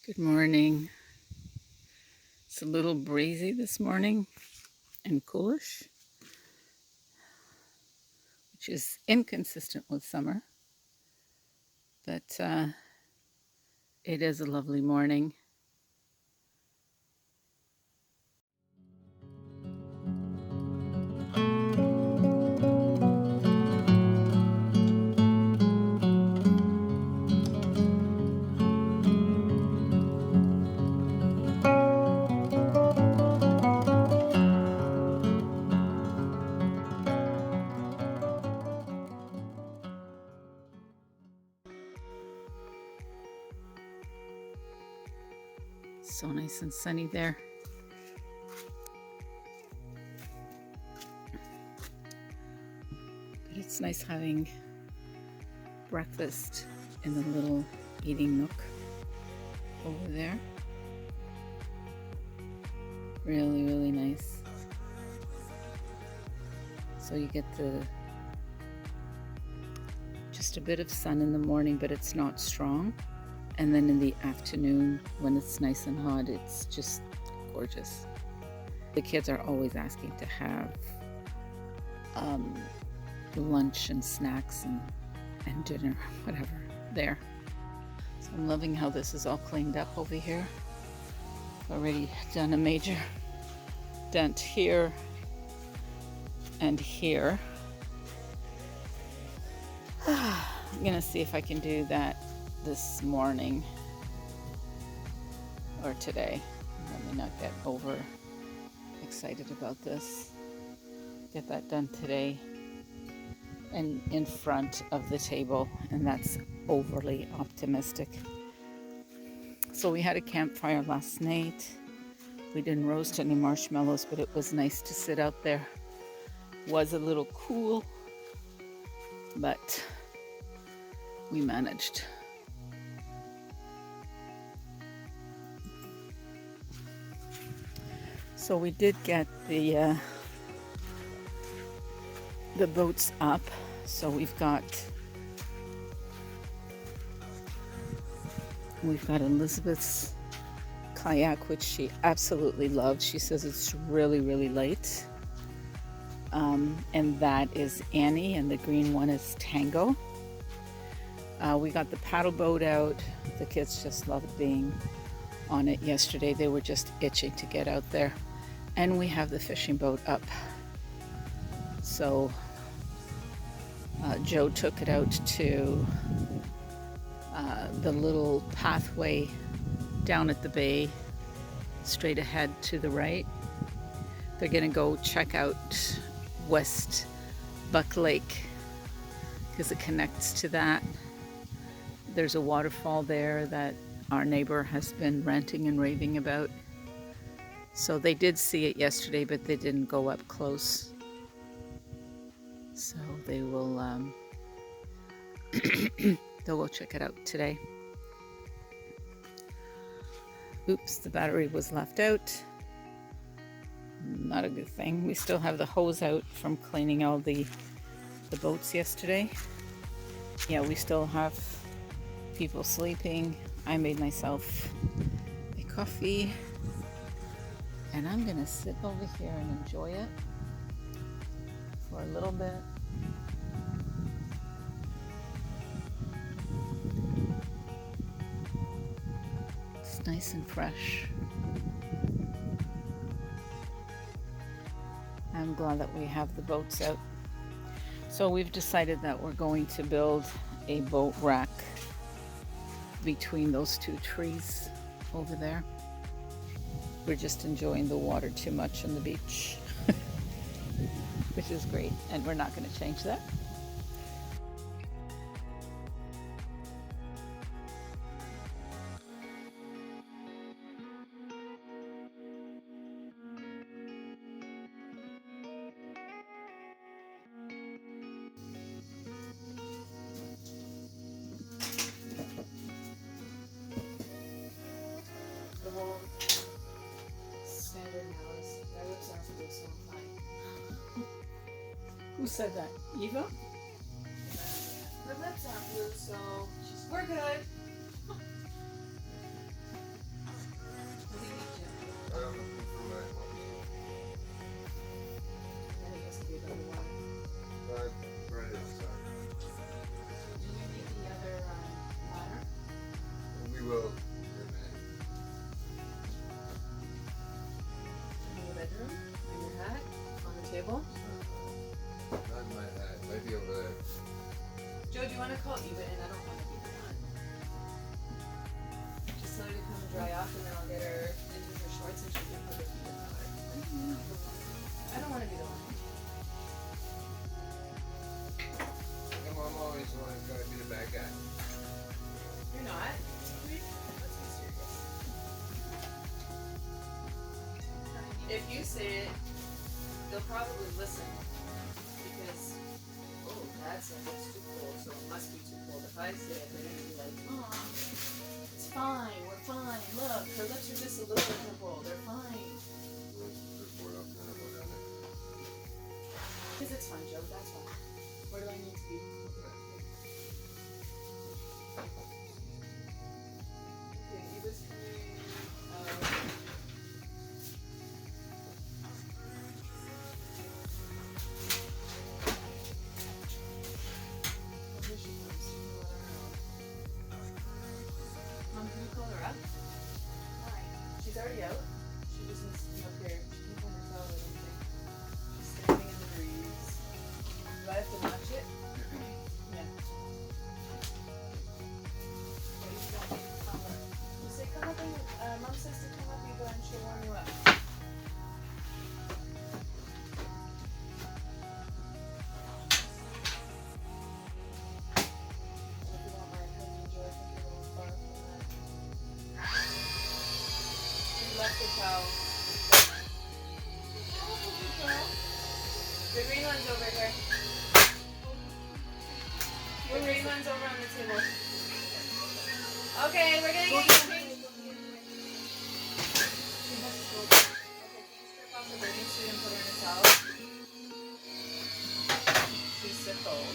Good morning. It's a little breezy this morning and coolish, which is inconsistent with summer, but it is a lovely morning. So nice and sunny there. But it's nice having breakfast in the little eating nook over there. Really, really nice. So you get just a bit of sun in the morning, but it's not strong. And then in the afternoon, when it's nice and hot, it's just gorgeous. The kids are always asking to have lunch and snacks and dinner, whatever, there. So I'm loving how this is all cleaned up over here. Already done a major dent here and here. I'm gonna see if I can do that this morning or today. Let me not get over excited about this. Get that done today and in front of the table, and that's overly optimistic. So we had a campfire last night. We didn't roast any marshmallows, but it was nice to sit out there. Was a little cool, but we managed. So we did get the boats up. So we've got Elizabeth's kayak, which she absolutely loves. She says it's really, really light. And that is Annie, and the green one is Tango. We got the paddle boat out. The kids just loved being on it yesterday. They were just itching to get out there. And we have the fishing boat up. So Joe took it out to the little pathway down at the bay, straight ahead to the right. They're gonna go check out West Buck Lake because it connects to that. There's a waterfall there that our neighbor has been ranting and raving about. So they did see it yesterday, but they didn't go up close. So they will they'll go check it out today. Oops, the battery was left out. Not a good thing. We still have the hose out from cleaning all the boats yesterday. Yeah, we still have people sleeping. I made myself a coffee, and I'm gonna sit over here and enjoy it for a little bit. It's nice and fresh. I'm glad that we have the boats out. So we've decided that we're going to build a boat rack between those two trees over there. We're just enjoying the water too much on the beach, which is great, and we're not going to change that. Who said that? Eva? Her lips aren't blue, so we're good. dry off, and then I'll get her into her shorts and she can put her feet in the water. I don't want to be the one. My mom always wanted to be the bad guy. You're not. Let's be serious. If you say it, they'll probably listen because, oh, Dad said it's too cold, so it must be too cold. If I say it, they're gonna be like, Mom, it's fine, we're fine. Look, her lips are just a little bit purple. They're fine. Because it's fun, Joe. That's why. Where do I need to be? Okay, Eva's coming. Here she comes. Let her know. Mom, can you call her up? Why? She's already out. She just needs to come up here. She can pull herself, I don't think. She's standing in the breeze. Do I have to match it? Yeah. What do you want? You say come up and, Mom says to come up, Eva, and she'll warm you up. If you don't mind, honey, Joe, I think you're a little far from that. You left the towel. The green one's over here. The green one's over on the table. Okay, we're gonna get you changed. Okay, can you strip off the bathing suit and put her in a towel? She's so cold.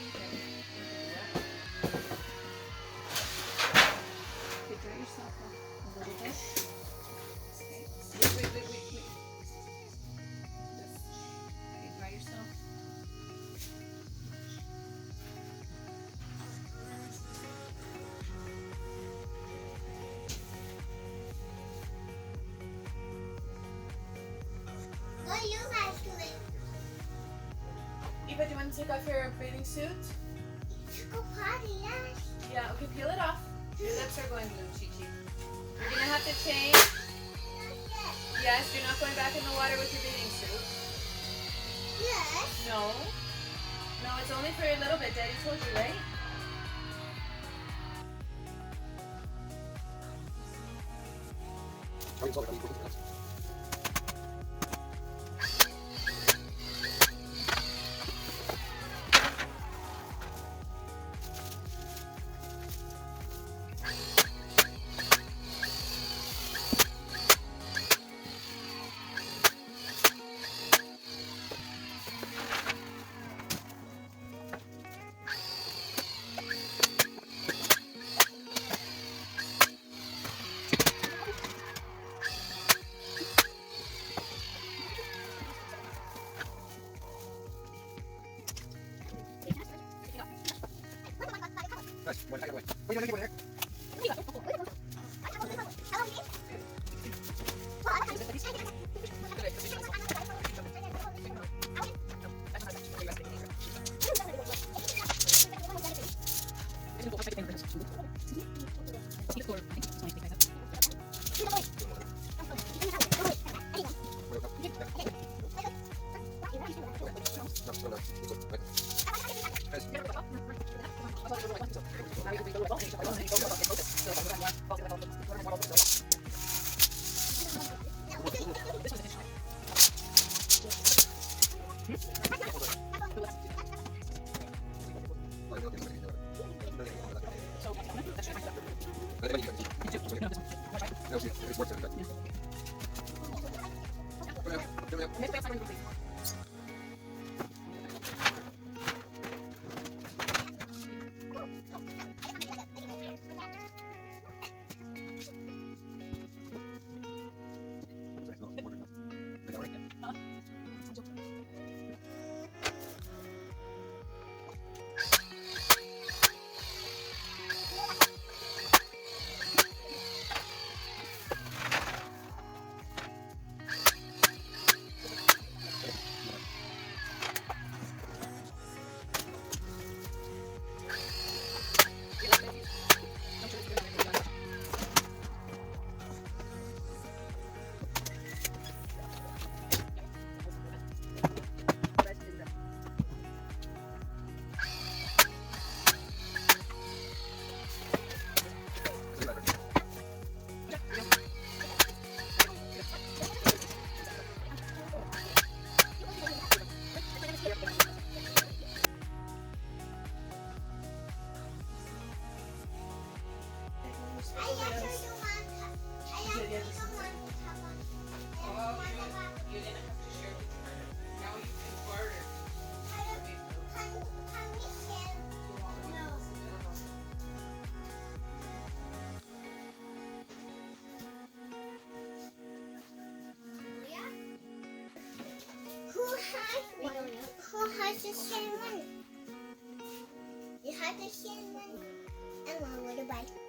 Okay, you can do that. Okay, dry yourself off a little bit. Okay. Wait. Okay, dry yourself. What are you guys doing? Eva, do you want to take off your bathing suit? To go party, yes. Yeah, okay, peel it off. Your lips are going blue, Chi Chi. You're gonna have to change. Yes, you're not going back in the water with your bathing suit. Yes. No. No, it's only for a little bit. Daddy told you, right? the same one. You have the same one. And one with a bite.